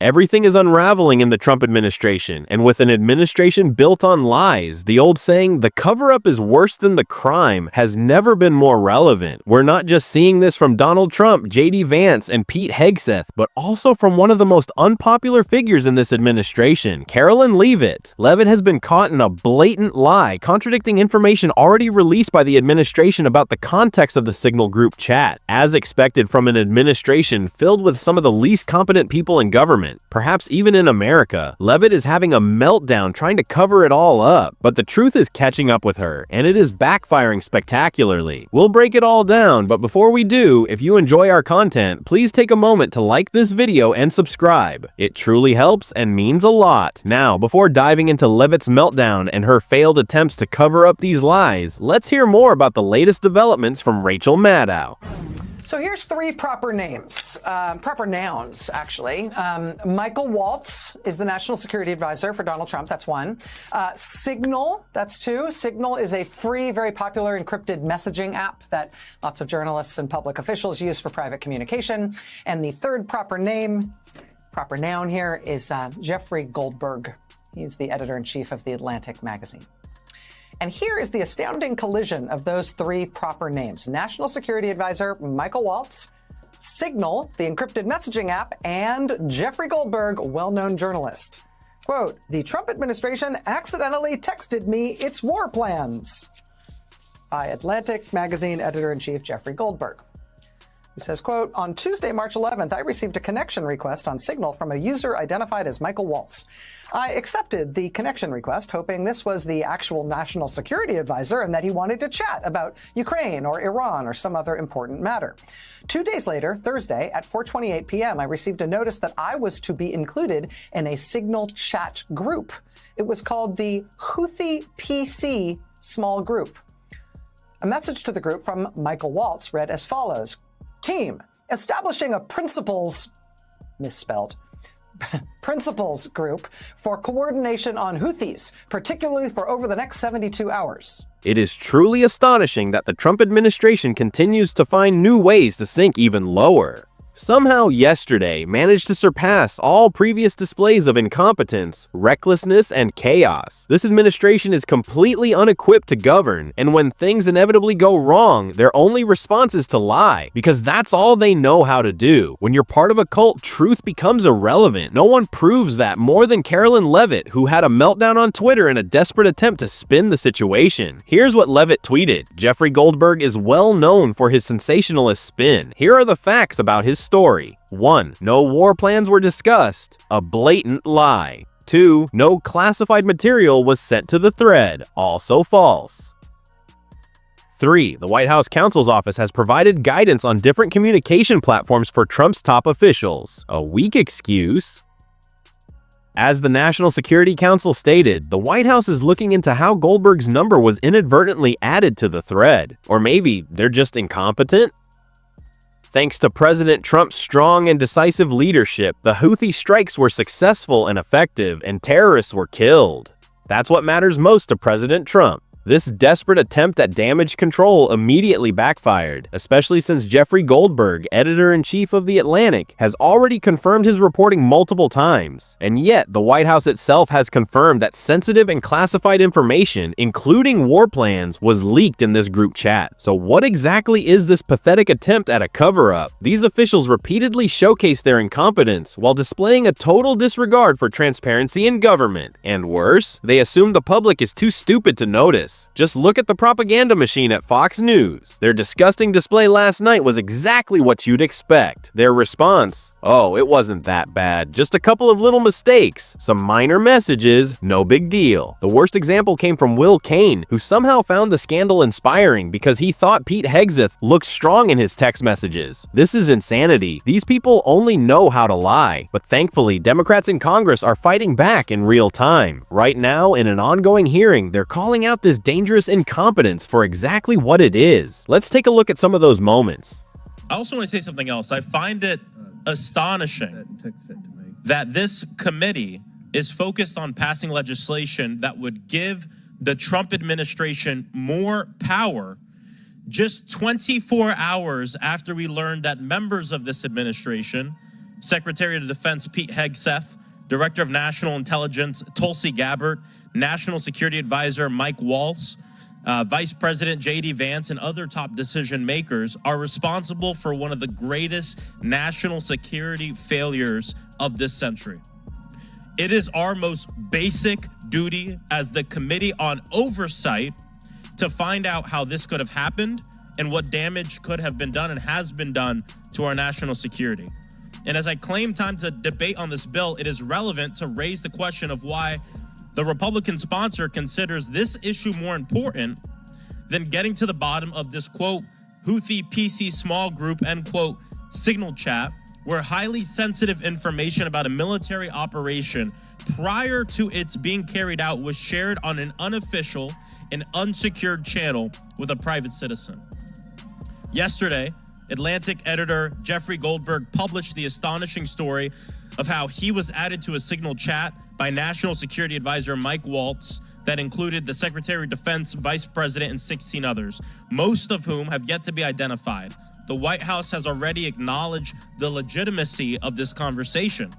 Everything is unraveling in the Trump administration, and with an administration built on lies, the old saying, "the cover-up is worse than the crime," has never been more relevant. We're not just seeing this from Donald Trump, JD Vance, and Pete Hegseth, but also from one of the most unpopular figures in this administration, Carolyn Leavitt. Leavitt has been caught in a blatant lie, contradicting information already released by the administration about the context of the Signal group chat, as expected from an administration filled with some of the least competent people in government. Perhaps even in America. Leavitt is having a meltdown trying to cover it all up, but the truth is catching up with her, and it is backfiring spectacularly. We'll break it all down, but before we do, if you enjoy our content, please take a moment to like this video and subscribe. It truly helps and means a lot. Now, before diving into Leavitt's meltdown and her failed attempts to cover up these lies, let's hear more about the latest developments from Rachel Maddow. So here's three proper names, proper nouns, actually. Michael Waltz is the National Security Advisor for Donald Trump. That's one. Signal, that's two. Signal is a free, very popular encrypted messaging app that lots of journalists and public officials use for private communication. And the third proper noun here is Jeffrey Goldberg. He's the editor-in-chief of The Atlantic magazine. And here is the astounding collision of those three proper names. National Security Advisor Michael Waltz, Signal, the encrypted messaging app, and Jeffrey Goldberg, well-known journalist. Quote, "The Trump administration accidentally texted me its war plans." By Atlantic magazine editor-in-chief Jeffrey Goldberg. He says, quote, "On Tuesday, March 11th, I received a connection request on Signal from a user identified as Michael Waltz. I accepted the connection request, hoping this was the actual national security advisor and that he wanted to chat about Ukraine or Iran or some other important matter. 2 days later, Thursday at 4:28 p.m., I received a notice that I was to be included in a Signal chat group. It was called the Houthi PC small group. A message to the group from Michael Waltz read as follows. Team, establishing a principles group for coordination on Houthis, particularly for over the next 72 hours. It is truly astonishing that the Trump administration continues to find new ways to sink even lower. Somehow yesterday managed to surpass all previous displays of incompetence, recklessness, and chaos. This administration is completely unequipped to govern, and when things inevitably go wrong, their only response is to lie, because that's all they know how to do. When you're part of a cult, truth becomes irrelevant. No one proves that more than Carolyn Leavitt, who had a meltdown on Twitter in a desperate attempt to spin the situation. Here's what Leavitt tweeted. Jeffrey Goldberg is well known for his sensationalist spin. Here are the facts about his story. 1. No war plans were discussed. A blatant lie. 2. No classified material was sent to the thread. Also false. 3. The White House counsel's office has provided guidance on different communication platforms for Trump's top officials. A weak excuse. As the National Security Council stated, the White House is looking into how Goldberg's number was inadvertently added to the thread. Or maybe they're just incompetent? Thanks to President Trump's strong and decisive leadership, the Houthi strikes were successful and effective, and terrorists were killed. That's what matters most to President Trump. This desperate attempt at damage control immediately backfired, especially since Jeffrey Goldberg, editor-in-chief of The Atlantic, has already confirmed his reporting multiple times. And yet, the White House itself has confirmed that sensitive and classified information, including war plans, was leaked in this group chat. So what exactly is this pathetic attempt at a cover-up? These officials repeatedly showcase their incompetence while displaying a total disregard for transparency in government. And worse, they assume the public is too stupid to notice. Just look at the propaganda machine at Fox News. Their disgusting display last night was exactly what you'd expect. Their response, oh, it wasn't that bad, just a couple of little mistakes, some minor messages, no big deal. The worst example came from Will Cain, who somehow found the scandal inspiring because he thought Pete Hegseth looked strong in his text messages. This is insanity. These people only know how to lie. But thankfully, Democrats in Congress are fighting back in real time. Right now, in an ongoing hearing, they're calling out this dangerous incompetence for exactly what it is. Let's take a look at some of those moments. I also want to say something else. I find it astonishing that this committee is focused on passing legislation that would give the Trump administration more power just 24 hours after we learned that members of this administration Secretary of Defense Pete Hegseth, Director of National Intelligence Tulsi Gabbard, National Security Advisor Mike Waltz, Vice President JD Vance, and other top decision makers are responsible for one of the greatest national security failures of this century. It is our most basic duty as the Committee on Oversight to find out how this could have happened and what damage could have been done and has been done to our national security. And as I claim time to debate on this bill, it is relevant to raise the question of why the Republican sponsor considers this issue more important than getting to the bottom of this, quote, Houthi PC small group, end quote, signal chat, where highly sensitive information about a military operation prior to its being carried out was shared on an unofficial and unsecured channel with a private citizen. Yesterday, Atlantic editor Jeffrey Goldberg published the astonishing story of how he was added to a signal chat by National Security Advisor Mike Waltz that included the Secretary of Defense, Vice President, and 16 others, most of whom have yet to be identified. The White House has already acknowledged the legitimacy of this conversation.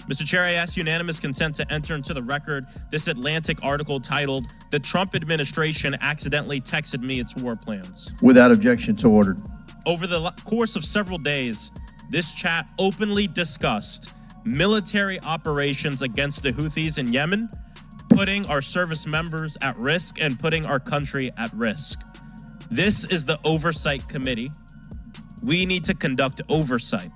Mr. Chair, I ask unanimous consent to enter into the record this Atlantic article titled, "The Trump Administration Accidentally Texted Me Its War Plans." Without objection, so ordered. Over the course of several days, this chat openly discussed military operations against the Houthis in Yemen, putting our service members at risk and putting our country at risk. This is the Oversight Committee. We need to conduct oversight.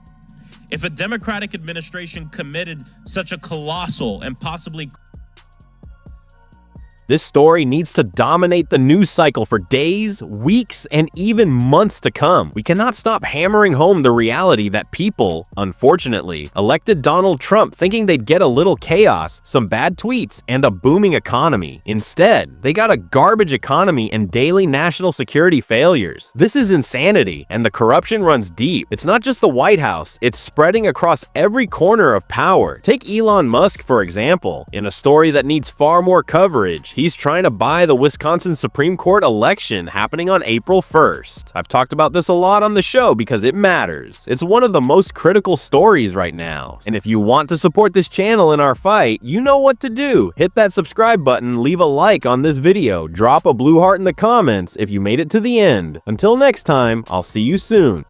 If a Democratic administration committed such a colossal and possibly This story needs to dominate the news cycle for days, weeks, and even months to come. We cannot stop hammering home the reality that people, unfortunately, elected Donald Trump thinking they'd get a little chaos, some bad tweets, and a booming economy. Instead, they got a garbage economy and daily national security failures. This is insanity, and the corruption runs deep. It's not just the White House, it's spreading across every corner of power. Take Elon Musk, for example. In a story that needs far more coverage, he's trying to buy the Wisconsin Supreme Court election happening on April 1st. I've talked about this a lot on the show because it matters. It's one of the most critical stories right now. And if you want to support this channel in our fight, you know what to do. Hit that subscribe button, leave a like on this video, drop a blue heart in the comments if you made it to the end. Until next time, I'll see you soon.